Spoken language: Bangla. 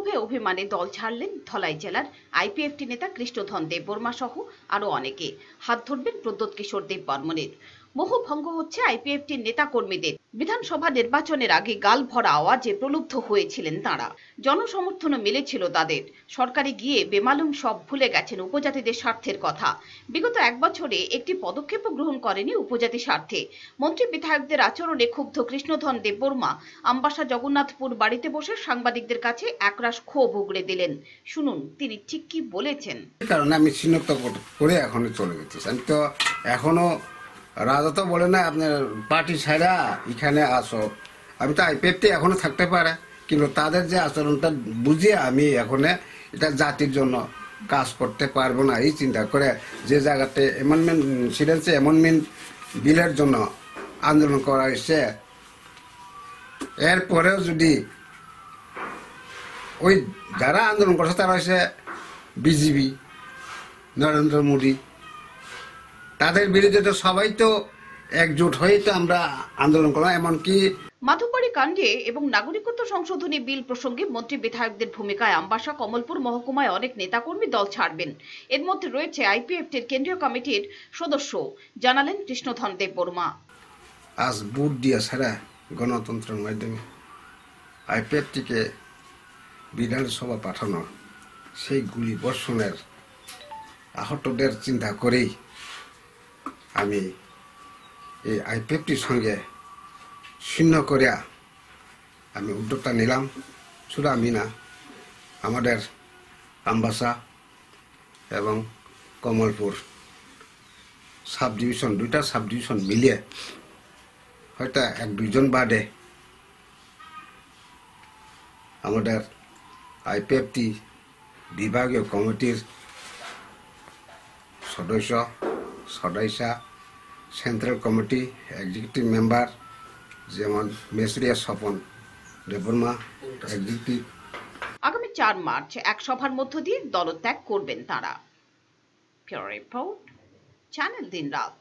ক্ষোভে অভিমানে দল ছাড়লেন ধলাই জেলার আইপিএফটি নেতা কৃষ্ণধন দেববর্মা সহ আরো অনেকে। হাত ধরবেন প্রদ্যোৎ কিশোর দেববর্মনের। মোহভঙ্গ হচ্ছে আইপিএফটির নেতা কর্মীদের। বিধানসভা নির্বাচনের আগে গাল ভরা আওয়াজে প্রলুব্ধ হয়েছিলেন তাঁরা। জনসমর্থনও মিলেছিল তাদের। সরকারে গিয়ে বেমালুম সব ভুলে গেছেন উপজাতিদের স্বার্থের কথা। বিগত এক বছরে একটি পদক্ষেপও গ্রহণ করেনি উপজাতি স্বার্থে। মন্ত্রী বিধায়কদের আচরণে ক্ষুব্ধ কৃষ্ণধন দেববর্মা আমবাসা জগন্নাথপুর বাড়িতে বসে সাংবাদিকদের কাছে একরাশ ক্ষোভ উগড়ে দিলেন। শুনুন তিনি ঠিক কি বলেছেন। কারণ আমি চিহ্নিত করে এখনো চলে যেতেছি। আমি তো এখনো রাজা তো বলে না আপনার পার্টি ছাড়া এখানে আসো। আমি তো আইপিএফটি এখনো থাকতে পারে, কিন্তু তাদের যে আচরণটা বুঝিয়ে আমি এখন এটা জাতির জন্য কাজ করতে পারবো না এই চিন্তা করে যে জায়গাতে অ্যামেন্ডমেন্ট সিডেন্সে অ্যামেন্ডমেন্ট বিলের জন্য আন্দোলন করা হয়েছে, এরপরেও যদি ওই যারা আন্দোলন করছে তারা হচ্ছে বিজেপি, নরেন্দ্র মোদী, তাদের বিরুদ্ধে তো সবাই তো একজোট হয়ে তো আমরা আন্দোলন করলাম। এমনকি মাধববাড়ি কাণ্ডে এবং নাগরিকত্ব সংশোধনী বিল প্রসঙ্গে মন্ত্রী বিধায়কদের ভূমিকায় আমবাসা কমলপুর মহকুমায় অনেক নেতাকর্মী দল ছাড়বেন। এর মধ্যে রয়েছে আইপিএফটির কেন্দ্রীয় কমিটির সদস্য, জানালেন কৃষ্ণধন দেববর্মা। আজ ভোট দিয়া ছাড়া গণতন্ত্রের মাধ্যমে আইপিএফটিকে বিধানসভা পাঠানো, সেই গুলি বর্ষণের আহতদের চিন্তা করেই আমি এই আইপিএফটির সঙ্গে শূন্য করিয়া আমি উদ্যোগটা নিলাম। শুধু আমি না, আমাদের আমবাসা এবং কমলপুর সাব ডিভিশন, দুইটা সাব ডিভিশন মিলিয়ে হয়তো এক দুইজন বাদে আমাদের আইপিএফটি বিভাগীয় কমিটির সদস্য, সেন্ট্রাল কমিটি এক্সিকিউটিভ মেম্বার যেমন মেসরিয়া স্বপন দেববর্মা এক্সিকিউটিভ। আগামী 4 মার্চ এক সভার মধ্য দিয়ে দলত্যাগ করবেন তাঁরা। রিপোর্ট, চ্যানেল দিনরাত।